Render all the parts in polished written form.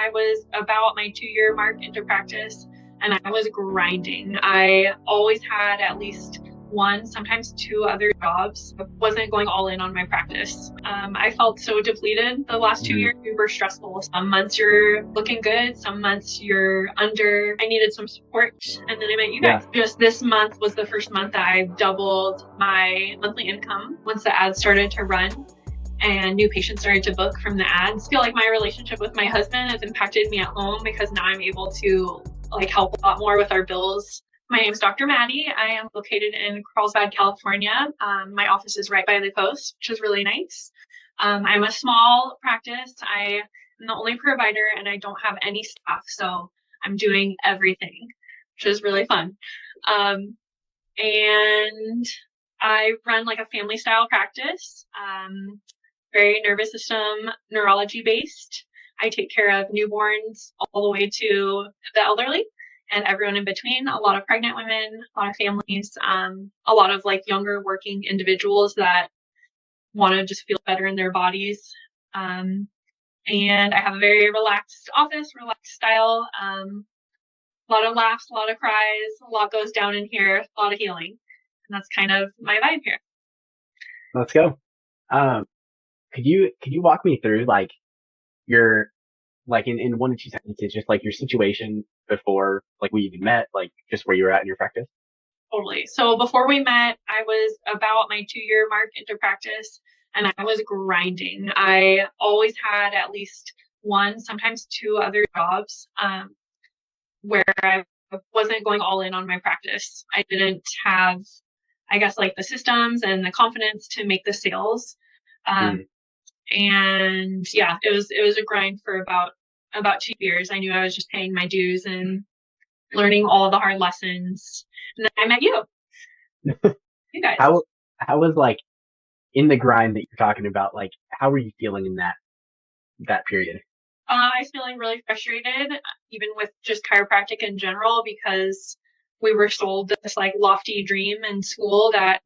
I was about my 2-year mark into practice and I was grinding. I always had at least one, sometimes two other jobs. I wasn't going all in on my practice. I felt so depleted the last 2 years, super stressful. Some months you're looking good, some months you're under. I needed some support, and then I met you guys. Just this month was the first month that I doubled my monthly income once the ads started to run and new patients started to book from the ads. I feel like my relationship with my husband has impacted me at home because now I'm able to help a lot more with our bills. My name is Dr. Madi. I am located in Carlsbad, California. My office is right by the coast, which is really nice. I'm a small practice. I am the only provider and I don't have any staff. So I'm doing everything, which is really fun. And I run a family style practice, very nervous system, neurology based. I take care of newborns all the way to the elderly and everyone in between. A lot of pregnant women, a lot of families, a lot of younger working individuals that want to just feel better in their bodies. And I have a very relaxed office, relaxed style, a lot of laughs, a lot of cries, a lot goes down in here, a lot of healing. And that's kind of my vibe here. Let's go. Could you walk me through your in 1 to 2 sentences, just your situation before we even met, just where you were at in your practice? Totally. So before we met, I was about my 2-year mark into practice and I was grinding. I always had at least one, sometimes two other jobs, where I wasn't going all in on my practice. I didn't have, I guess, the systems and the confidence to make the sales. And yeah, it was a grind for about 2 years. I knew I was just paying my dues and learning all of the hard lessons. And then I met you. You guys. How was in the grind that you're talking about, how were you feeling in that period? I was feeling really frustrated, even with just chiropractic in general, because we were sold this lofty dream in school that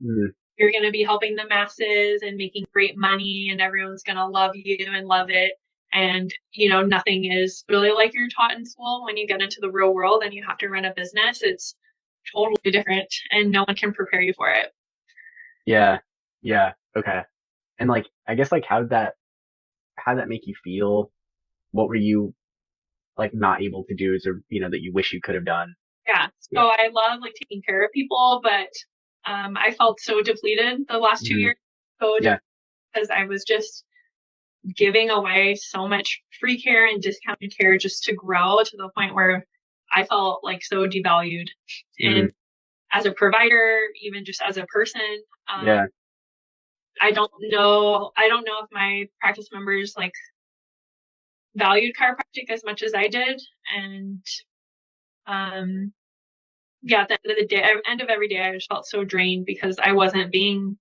you're going to be helping the masses and making great money and everyone's going to love you and love it. And, nothing is really like you're taught in school. When you get into the real world and you have to run a business, it's totally different and no one can prepare you for it. Yeah. Yeah. Okay. And I guess how did that make you feel? What were you not able to do, or that you wish you could have done? Yeah. So I love taking care of people, but I felt so depleted the last 2 years. So because I was just giving away so much free care and discounted care just to grow to the point where I felt so devalued. And as a provider, even just as a person, I don't know if my practice members valued chiropractic as much as I did. And at the end of the day, end of every day, I just felt so drained because I wasn't being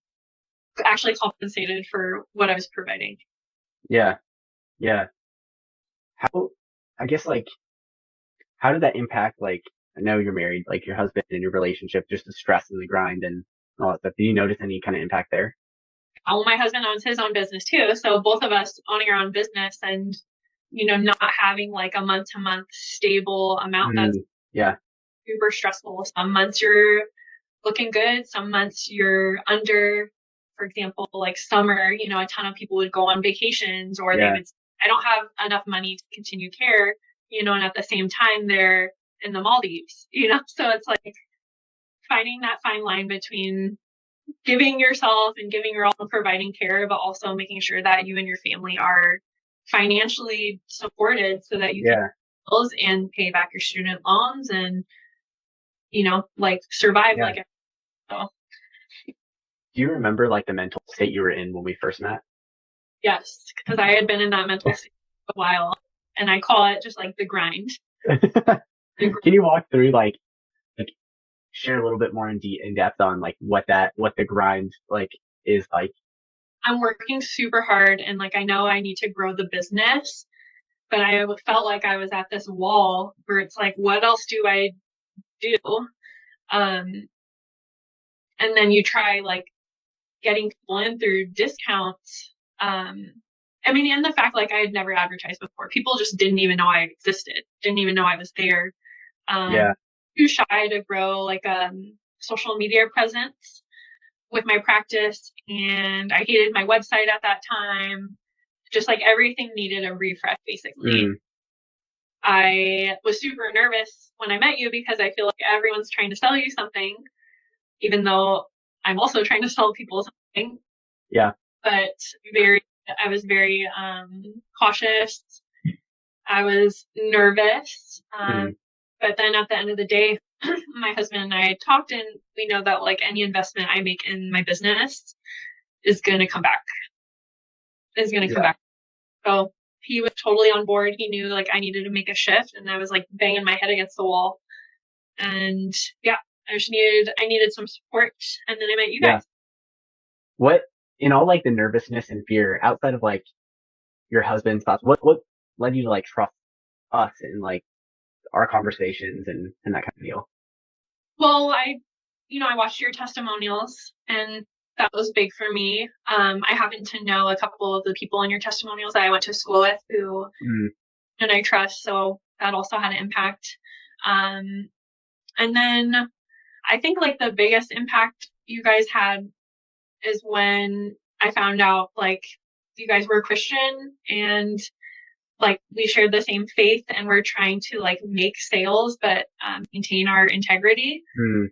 actually compensated for what I was providing. Yeah. Yeah. I guess how did that impact, I know you're married, your husband and your relationship, just the stress and the grind and all that stuff. Did you notice any kind of impact there? Well, my husband owns his own business too. So both of us owning our own business and, not having a month to month stable amount that's super stressful. Some months you're looking good. Some months you're under. For example, summer, a ton of people would go on vacations or they would, I don't have enough money to continue care, and at the same time they're in the Maldives, so it's finding that fine line between giving yourself and giving your all and providing care, but also making sure that you and your family are financially supported so that you can pay bills and pay back your student loans and, survive so. Do you remember the mental state you were in when we first met? Yes, because I had been in that mental state for a while, and I call it just the grind. Can you walk through share a little bit more in depth on what the grind is like? I'm working super hard and I know I need to grow the business, but I felt like I was at this wall where it's what else do I do? And then you try getting people in through discounts. I mean, and the fact like I had never advertised before, people just didn't even know I existed, didn't even know I was there. Yeah. Too shy to grow like social media presence with my practice, and I hated my website at that time. Just like everything needed a refresh, basically. Mm. I was super nervous when I met you because I feel like everyone's trying to sell you something, even though I'm also trying to sell people something. Yeah. But I was very cautious. I was nervous. Mm. But then at the end of the day, my husband and I talked, and we know that like any investment I make in my business is going to come back. Is going to come Yeah. back. So he was totally on board. He knew like I needed to make a shift, and I was like banging my head against the wall. And yeah, I needed some support, and then I met you Yeah. guys. What, in all like the nervousness and fear outside of like your husband's thoughts, what led you to like trust us and like our conversations and that kind of deal? Well, I watched your testimonials, and that was big for me. I happen to know a couple of the people in your testimonials that I went to school with who Mm. and I trust, so that also had an impact. And then I think like the biggest impact you guys had is when I found out like you guys were Christian, and like we shared the same faith, and we're trying to like make sales but maintain our integrity. Mm.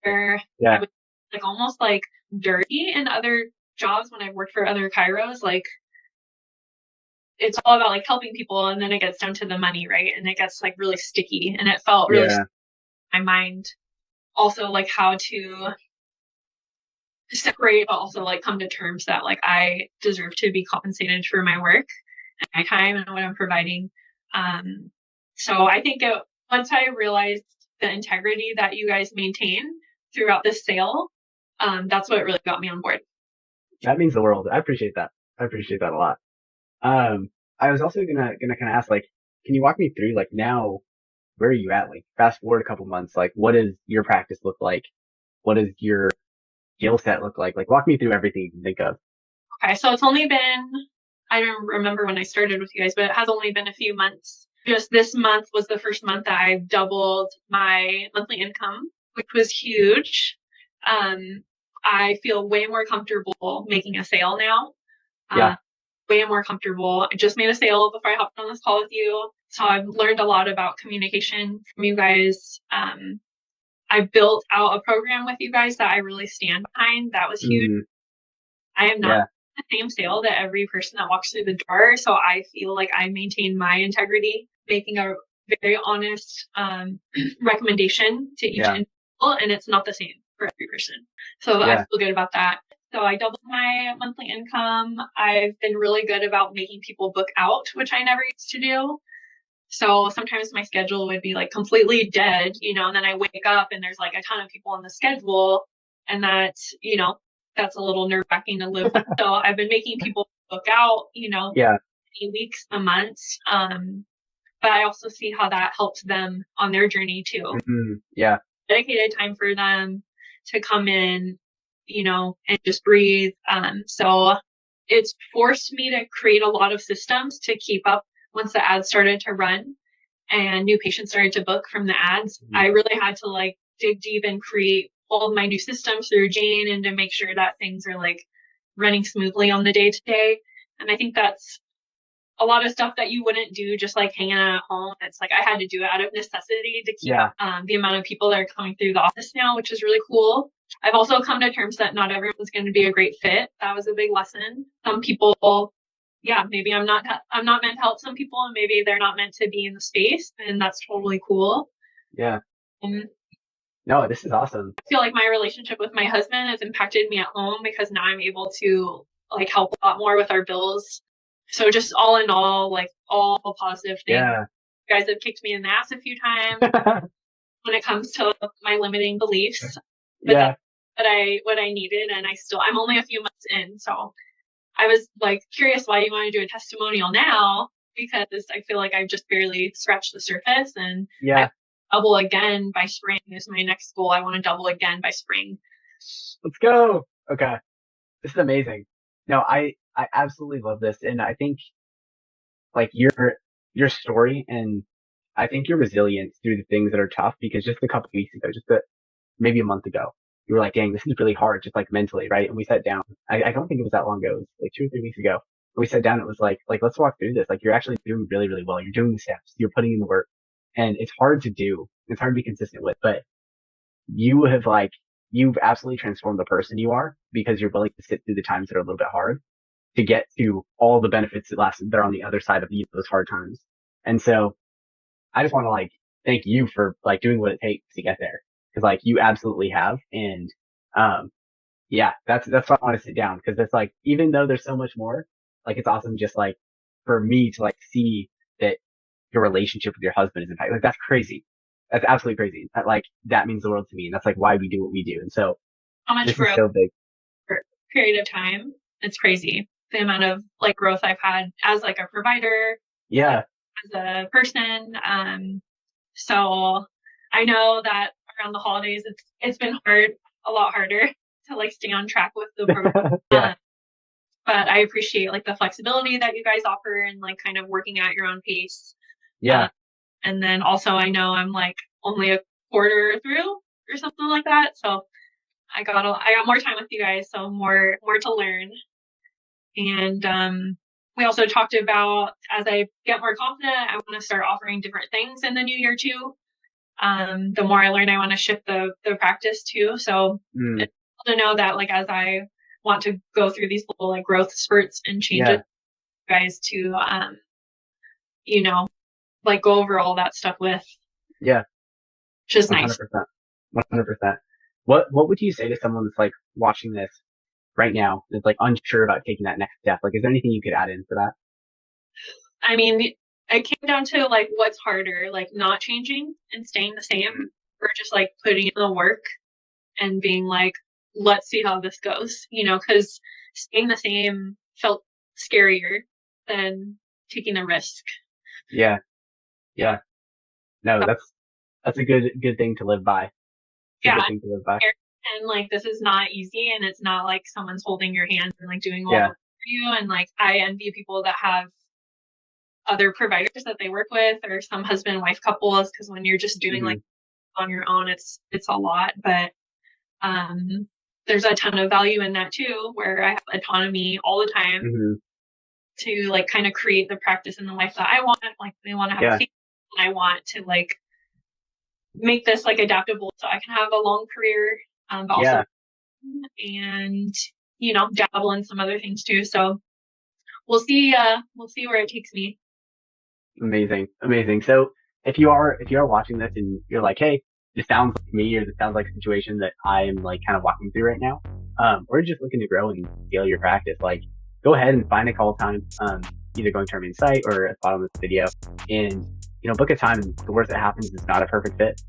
Where I Yeah. was like almost like dirty in other jobs when I worked for other chiros, like it's all about like helping people, and then it gets down to the money, right? And it gets like really sticky, and it felt really Yeah. in my mind also like how to separate, but also like come to terms that like I deserve to be compensated for my work and my time and what I'm providing. So I think once I realized the integrity that you guys maintain throughout this sale, that's what really got me on board. That means the world. I appreciate that. I appreciate that a lot. I was also gonna kind of ask, like, can you walk me through, like, now, where are you at? Like, fast forward a couple months, like, what does your practice look like? What does your skill set look like? Like, walk me through everything you can think of. Okay, so it's only been, I don't remember when I started with you guys, but it has only been a few months. Just this month was the first month that I've doubled my monthly income, which was huge. I feel way more comfortable making a sale now. Yeah. Way more comfortable. I just made a sale before I hopped on this call with you. So I've learned a lot about communication from you guys. I built out a program with you guys that I really stand behind. That was huge. Mm. I am not Yeah. the same sale to every person that walks through the door. So I feel like I maintain my integrity, making a very honest recommendation to each Yeah. individual, and it's not the same for every person. So I Yeah. feel good about that. So I doubled my monthly income. I've been really good about making people book out, which I never used to do. So sometimes my schedule would be like completely dead, and then I wake up and there's like a ton of people on the schedule, and that's a little nerve wracking to live with. So I've been making people book out, Yeah. weeks, a month. But I also see how that helps them on their journey too. Mm. Yeah. Dedicated time for them to come in, and just breathe. So it's forced me to create a lot of systems to keep up once the ads started to run and new patients started to book from the ads. Mm. I really had to like dig deep and create all of my new systems through Jane, and to make sure that things are like running smoothly on the day to day. And I think that's a lot of stuff that you wouldn't do just like hanging out at home. It's like I had to do it out of necessity to keep Yeah. the amount of people that are coming through the office now, which is really cool. I've also come to terms that not everyone's going to be a great fit. That was a big lesson. Some people, yeah, maybe I'm not meant to help some people, and maybe they're not meant to be in the space, and that's totally cool. Yeah. And No, this is awesome. I feel like my relationship with my husband has impacted me at home because now I'm able to like help a lot more with our bills. So just all in all, like all positive things. Yeah. You guys have kicked me in the ass a few times when it comes to my limiting beliefs, but Yeah. that's what I needed, and I'm only a few months in, so I was like curious why you want to do a testimonial now, because I feel like I've just barely scratched the surface, and Yeah. I double again by spring is my next goal. I want to double again by spring. Let's go. Okay. This is amazing. No, I absolutely love this. And I think like your story and I think your resilience through the things that are tough because just a couple of weeks ago, maybe a month ago, you were like, dang, this is really hard, just like mentally, right? And we sat down. I don't think it was that long ago. It was like 2 or 3 weeks ago. We sat down. It was like, let's walk through this. Like, you're actually doing really, really well. You're doing the steps. You're putting in the work and it's hard to do. It's hard to be consistent with, but you have like, you've absolutely transformed the person you are because you're willing to sit through the times that are a little bit hard to get to all the benefits that are on the other side of those hard times. And so I just want to like thank you for like doing what it takes to get there because like you absolutely have. And, um, yeah, that's why I want to sit down because it's like, even though there's so much more, like it's awesome just like for me to like see that your relationship with your husband is impacted. Like that's crazy. That's absolutely crazy. That means the world to me. And that's like why we do what we do. And so How much this is growth so big. for a period of time. It's crazy. The amount of like growth I've had as like a provider, Yeah. as a person. So I know that around the holidays, it's been hard, a lot harder to like stay on track with the program. Yeah. But I appreciate like the flexibility that you guys offer and like kind of working at your own pace. Yeah. And then also I know I'm like only a quarter through or something like that. So I got more time with you guys, so more to learn. And we also talked about as I get more confident, I want to start offering different things in the new year too. The more I learn, I want to shift the practice too. So it's cool to know that like as I want to go through these little like growth spurts and changes, guys to you know, like go over all that stuff with. Yeah. Which is 100%. nice. 100%. What would you say to someone that's like watching this right now that's like unsure about taking that next step? Like, is there anything you could add in for that? I mean, it came down to like what's harder, like not changing and staying the same, or just like putting in the work and being like, let's see how this goes, because staying the same felt scarier than taking the risk. Yeah. Yeah. No, that's a good thing to live by. It's a good thing to live by. And like, this is not easy and it's not like someone's holding your hand and like doing all the work for you. And like, I envy people that have other providers that they work with or some husband and wife couples. Cause when you're just doing like on your own, it's a lot, but, there's a ton of value in that too, where I have autonomy all the time to like kind of create the practice and the life that I want. Like they want to have a family, and I want to like make this like adaptable so I can have a long career, but also and dabble in some other things too. So we'll see where it takes me. Amazing. So if you are watching this and you're like, hey, this sounds like me or this sounds like a situation that I'm like kind of walking through right now, or just looking to grow and scale your practice, like go ahead and find a call time, either going to our main site or at the bottom of this video and, book a time. And the worst that happens is not a perfect fit.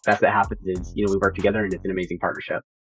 The best that happens is, we work together and it's an amazing partnership.